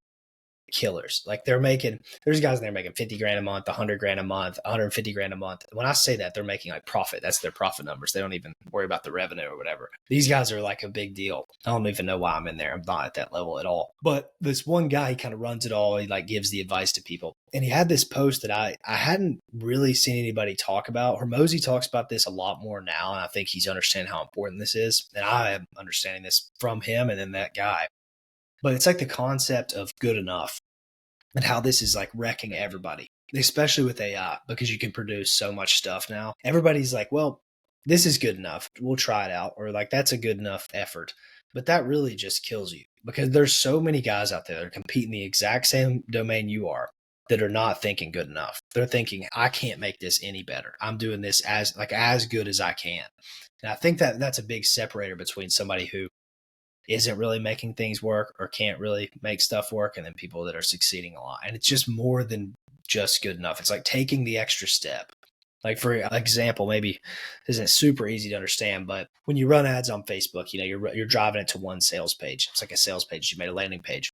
killers. Like there's guys in there making 50 grand a month, 100 grand a month, 150 grand a month. When I say that, they're making like profit. That's their profit numbers. They don't even worry about the revenue or whatever. These guys are like a big deal. I don't even know why I'm in there. I'm not at that level at all. But this one guy, he kind of runs it all. He like gives the advice to people. And he had this post that I hadn't really seen anybody talk about. Hormozy talks about this a lot more now. And I think he's understanding how important this is. And I am understanding this from him and then that guy. But it's like the concept of good enough and how this is like wrecking everybody, especially with AI, because you can produce so much stuff now. Everybody's like, well, this is good enough. We'll try it out. Or like, that's a good enough effort. But that really just kills you because there's so many guys out there that are competing the exact same domain you are that are not thinking good enough. They're thinking, I can't make this any better. I'm doing this as good as I can. And I think that that's a big separator between somebody who isn't really making things work or can't really make stuff work, and then people that are succeeding a lot. And it's just more than just good enough. It's like taking the extra step. Like for example, maybe this isn't super easy to understand, but when you run ads on Facebook, you're driving it to one sales page. It's like a sales page. You made a landing page.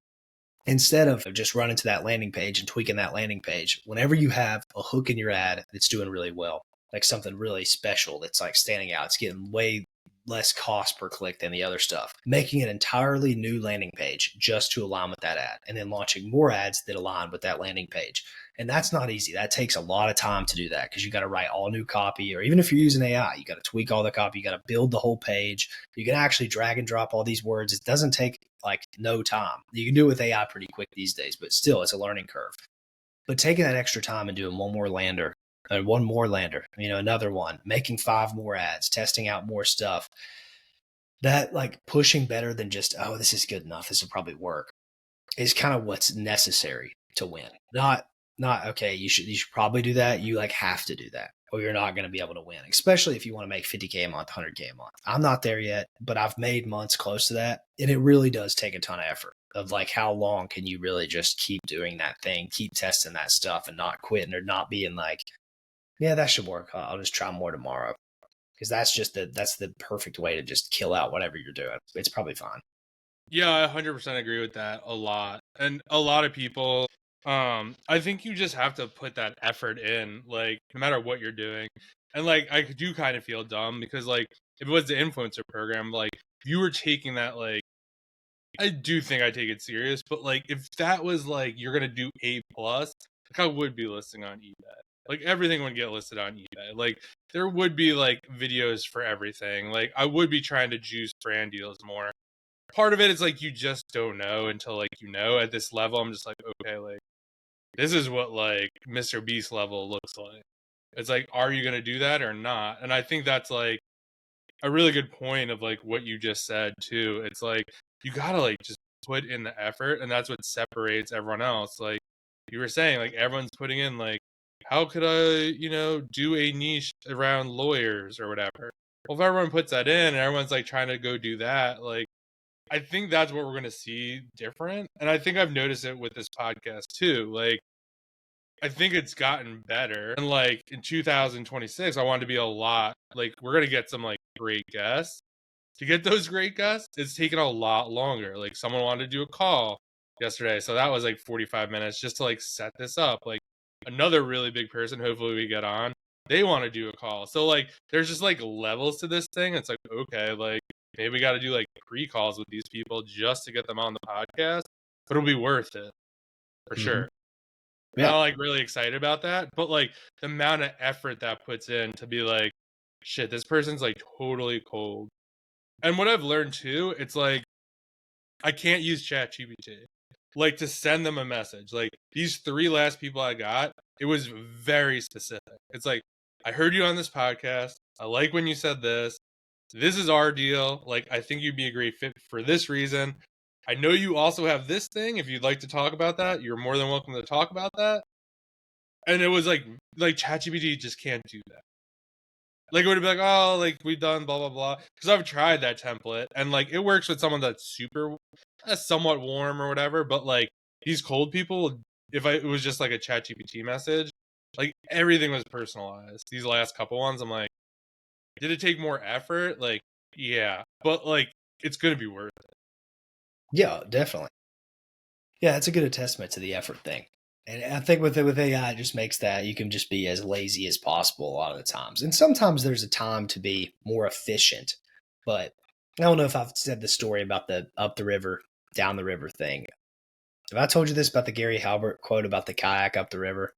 Instead of just running to that landing page and tweaking that landing page, whenever you have a hook in your ad that's doing really well, like something really special that's like standing out, it's getting way less cost per click than the other stuff, making an entirely new landing page just to align with that ad, and then launching more ads that align with that landing page. And that's not easy. That takes a lot of time to do that because you got to write all new copy, or even if you're using AI, you got to tweak all the copy. You got to build the whole page. You can actually drag and drop all these words. It doesn't take like no time. You can do it with AI pretty quick these days, but still it's a learning curve. But taking that extra time and doing one more lander, another one, making 5 more ads, testing out more stuff, that like pushing better than just, oh, this is good enough, this will probably work, is kind of what's necessary to win. Not okay, you should probably do that. You like have to do that or you're not going to be able to win, especially if you want to make 50K a month, 100K a month. I'm not there yet, but I've made months close to that. And it really does take a ton of effort of like, how long can you really just keep doing that thing, keep testing that stuff and not quitting or not being like, yeah, that should work. I'll just try more tomorrow. Because that's the perfect way to just kill out whatever you're doing. It's probably fine. Yeah, I 100% agree with that a lot. And a lot of people, I think you just have to put that effort in, like, no matter what you're doing. And, like, I do kind of feel dumb because, like, if it was the influencer program, like, if you were taking that, like, I do think I take it serious, but, like, if that was, like, you're going to do A plus, like, I would be listing on eBay. Like, everything would get listed on eBay. Like, there would be, like, videos for everything. Like, I would be trying to juice brand deals more. Part of it is like you just don't know until like at this level. I'm just like, okay, like this is what like Mr. Beast level looks like. It's like, are you going to do that or not? And I think that's like a really good point of like what you just said too. It's like, you got to like just put in the effort, and that's what separates everyone else. Like you were saying, like everyone's putting in like, how could I, do a niche around lawyers or whatever? Well, if everyone puts that in and everyone's like trying to go do that, like I think that's what we're going to see different. And I think I've noticed it with this podcast too. Like, I think it's gotten better. And like in 2026, I want to be a lot like we're going to get some like great guests. To get those great guests, it's taken a lot longer. Like someone wanted to do a call yesterday. So that was like 45 minutes just to like set this up. Like another really big person, hopefully we get on, they want to do a call. So like there's just like levels to this thing. It's like, okay, like maybe we got to do like pre-calls with these people just to get them on the podcast, but it'll be worth it for Mm-hmm. sure. And I'm Yeah. like really excited about that. But like the amount of effort that puts in to be like, shit, this person's like totally cold. And what I've learned too, it's like I can't use ChatGPT like to send them a message. Like these three last people I got, it was very specific. It's like, I heard you on this podcast. I like when you said this. This is our deal. Like, I think you'd be a great fit for this reason. I know you also have this thing. If you'd like to talk about that, you're more than welcome to talk about that. And it was like ChatGPT just can't do that. Like it would be like, oh, like we've done blah blah blah. Because I've tried that template, and like it works with someone that's super, somewhat warm or whatever. But like these cold people, if it was just like a ChatGPT message, like everything was personalized. These last couple ones, I'm like, did it take more effort? Like, yeah, but like it's gonna be worth it. Yeah, definitely. Yeah, it's a good testament to the effort thing. And I think with AI, it just makes that you can just be as lazy as possible a lot of the times. And sometimes there's a time to be more efficient. But I don't know if I've said the story about the up the river, down the river thing. Have I told you this about the Gary Halbert quote about the kayak up the river?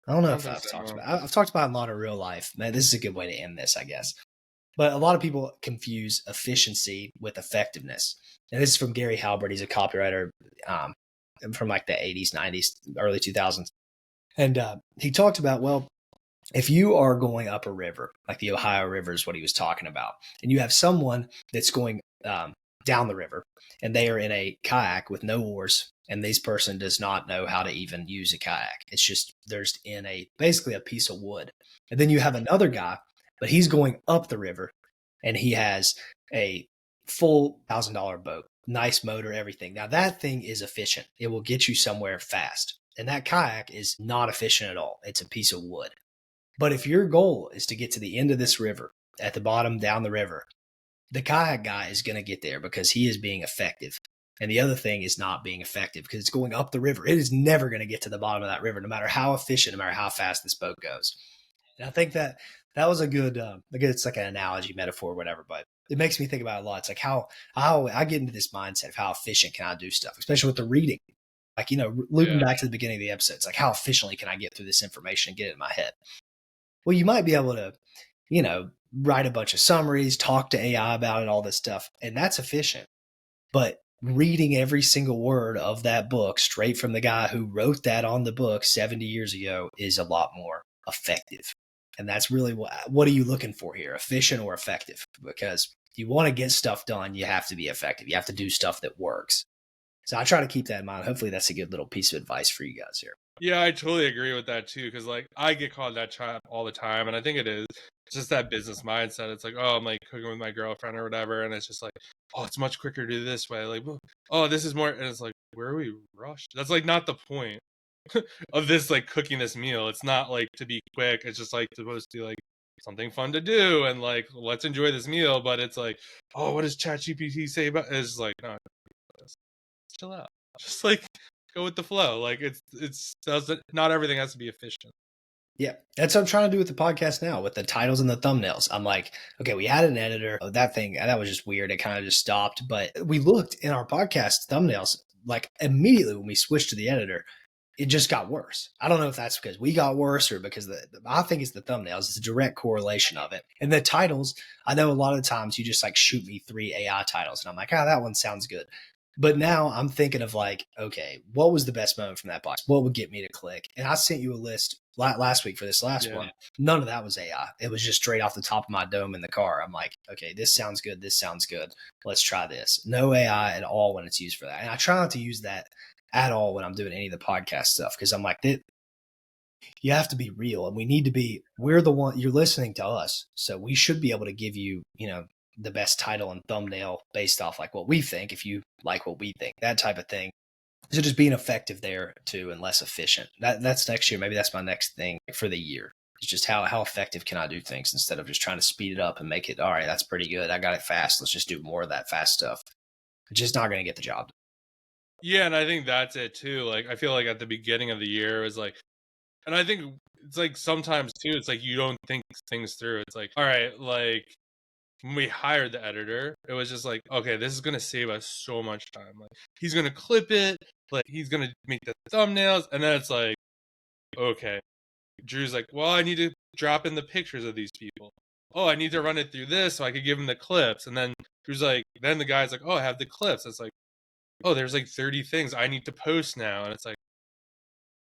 I don't I know don't if think I've so. talked No. about. I've talked about it a lot in real life. Man, this is a good way to end this, I guess. But a lot of people confuse efficiency with effectiveness. And this is from Gary Halbert. He's a copywriter um, from like the 80s, 90s, early 2000s. And he talked about, well, if you are going up a river, like the Ohio River is what he was talking about, and you have someone that's going down the river and they are in a kayak with no oars, and this person does not know how to even use a kayak. It's just there's in a basically a piece of wood. And then you have another guy, but he's going up the river and he has a full $1,000 boat, nice motor, everything. Now that thing is efficient. It will get you somewhere fast. And that kayak is not efficient at all. It's a piece of wood. But if your goal is to get to the end of this river, at the bottom down the river, the kayak guy is going to get there because he is being effective. And the other thing is not being effective because it's going up the river. It is never going to get to the bottom of that river, no matter how efficient, no matter how fast this boat goes. And I think that was a good, it's like an analogy, metaphor, whatever, but it makes me think about it a lot. It's like how I get into this mindset of how efficient can I do stuff, especially with the reading. Like, looping Yeah. back to the beginning of the episode, it's like how efficiently can I get through this information and get it in my head? Well, you might be able to, write a bunch of summaries, talk to AI about it, all this stuff, and that's efficient. But reading every single word of that book straight from the guy who wrote that on the book 70 years ago is a lot more effective. And that's really what are you looking for here, efficient or effective? Because you want to get stuff done, you have to be effective. You have to do stuff that works. So I try to keep that in mind. Hopefully that's a good little piece of advice for you guys here. Yeah, I totally agree with that too. Because like I get caught in that trap all the time, and I think it is just that business mindset. It's like, oh, I'm like cooking with my girlfriend or whatever, and it's just like, oh, it's much quicker to do this way. Like, oh, this is more, and it's like, where are we rushed? That's like not the point of this like cooking this meal. It's not like to be quick. It's just like supposed to be like something fun to do and like let's enjoy this meal. But it's like, oh, what does ChatGPT say about? It's like, no, just chill out. Just like go with the flow. Like it's doesn't not everything has to be efficient. Yeah, that's what I'm trying to do with the podcast now, with the titles and the thumbnails. I'm like, okay, we had an editor. Oh, that was just weird. It kind of just stopped. But we looked in our podcast thumbnails, like immediately when we switched to the editor, it just got worse. I don't know if that's because we got worse or because I think it's the thumbnails. It's a direct correlation of it. And the titles, I know a lot of times you just like shoot me 3 AI titles and I'm like, that one sounds good. But now I'm thinking of like, okay, what was the best moment from that box? What would get me to click? And I sent you a list last week for this last one. None of that was AI. It was just straight off the top of my dome in the car. I'm like, okay, this sounds good. This sounds good. Let's try this. No AI at all when it's used for that. And I try not to use that at all when I'm doing any of the podcast stuff because I'm like, you have to be real and we need to be, we're the one, you're listening to us. So we should be able to give you, the best title and thumbnail based off like what we think, if you like what we think, that type of thing. So just being effective there too and less efficient. That's next year. Maybe that's my next thing for the year. It's just how effective can I do things instead of just trying to speed it up and make it, all right, that's pretty good. I got it fast. Let's just do more of that fast stuff. It's just not going to get the job done. Yeah, and I think that's it too. Like, I feel like at the beginning of the year, it was like, and I think it's like sometimes too, it's like you don't think things through. It's like, all right, like when we hired the editor, it was just like, okay, this is gonna save us so much time. Like, he's gonna clip it, like he's gonna make the thumbnails, and then it's like, okay, Drew's like, well, I need to drop in the pictures of these people. Oh, I need to run it through this so I could give him the clips, and then Drew's like, then the guy's like, oh, I have the clips. It's like, oh, there's like 30 things I need to post now, and it's like,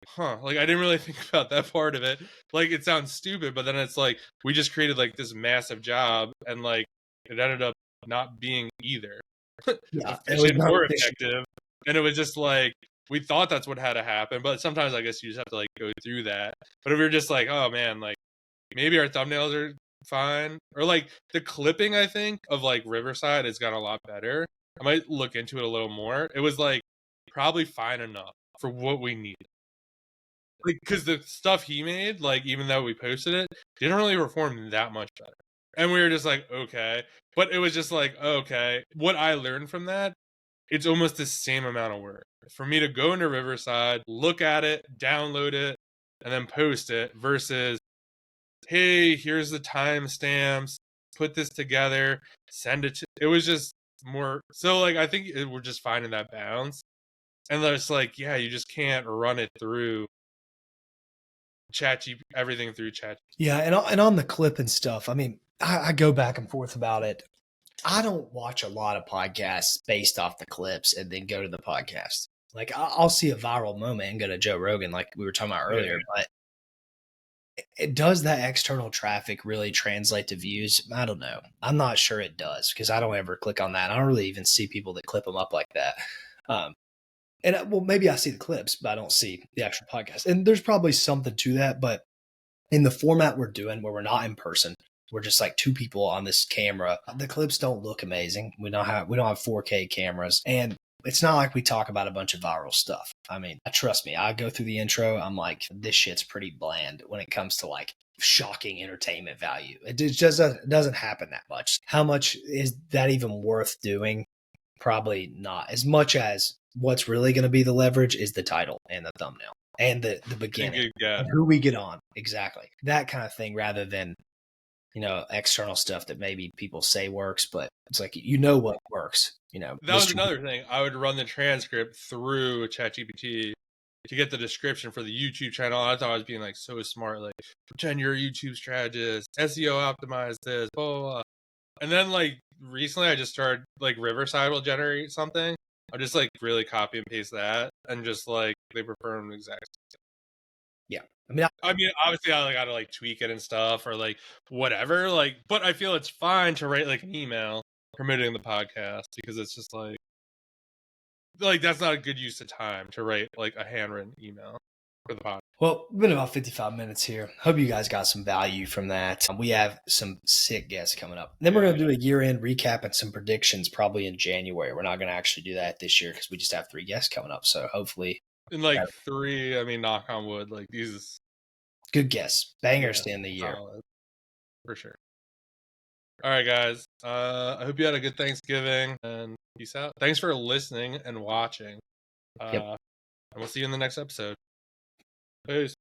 huh, like I didn't really think about that part of it. Like, it sounds stupid, but then it's like we just created like this massive job, and like it ended up not being either Yeah. It was efficient not or efficient. effective. And it was just like we thought that's what had to happen, but sometimes I guess you just have to like go through that. But if we are just like, oh man, like maybe our thumbnails are fine, or like the clipping, I think of like Riverside has gotten a lot better. I might look into it a little more. It was like probably fine enough for what we need. Like, because the stuff he made, like, even though we posted it, didn't really perform that much better. And we were just like, okay. But it was just like, okay. What I learned from that, it's almost the same amount of work. For me to go into Riverside, look at it, download it, and then post it versus, hey, here's the timestamps, put this together, send it to. It was just more. So, like, I think we're just finding that balance. And then it's like, yeah, you just can't run it through everything through chat. Yeah. And on the clip and stuff, I mean, I go back and forth about it. I don't watch a lot of podcasts based off the clips and then go to the podcast. Like I'll see a viral moment and go to Joe Rogan, like we were talking about earlier. But does that external traffic really translate to views? I don't know. I'm not sure it does because I don't ever click on that. I don't really even see people that clip them up like that. Um, and well, maybe I see the clips, but I don't see the actual podcast. And there's probably something to that. But in the format we're doing, where we're not in person, we're just like two people on this camera. The clips don't look amazing. We don't have 4K cameras, and it's not like we talk about a bunch of viral stuff. I mean, trust me, I go through the intro. I'm like, this shit's pretty bland when it comes to like shocking entertainment value. It just doesn't happen that much. How much is that even worth doing? Probably not as much as what's really going to be the leverage is the title and the thumbnail and the beginning and who we get on. Exactly. That kind of thing rather than, external stuff that maybe people say works, but it's like, what works, That was another thing. I would run the transcript through ChatGPT to get the description for the YouTube channel. I thought I was being like so smart, like pretend you're a YouTube strategist, SEO optimize this, blah, blah, blah. And then like recently I just started like Riverside will generate something. I'll just like really copy and paste that and just like they perform exactly. Yeah. I mean, obviously I gotta like tweak it and stuff or like whatever, like, but I feel it's fine to write like an email promoting the podcast because it's just like that's not a good use of time to write like a handwritten email for the podcast. Well, we've been about 55 minutes here. Hope you guys got some value from that. We have some sick guests coming up. And then we're going to do a year-end recap and some predictions probably in January. We're not going to actually do that this year because we just have 3 guests coming up. So hopefully. In like 3, I mean, knock on wood, like these. Good guess. Bangers to end the year. Solid. For sure. All right, guys. I hope you had a good Thanksgiving and peace out. Thanks for listening and watching. Yep. And we'll see you in the next episode. Peace.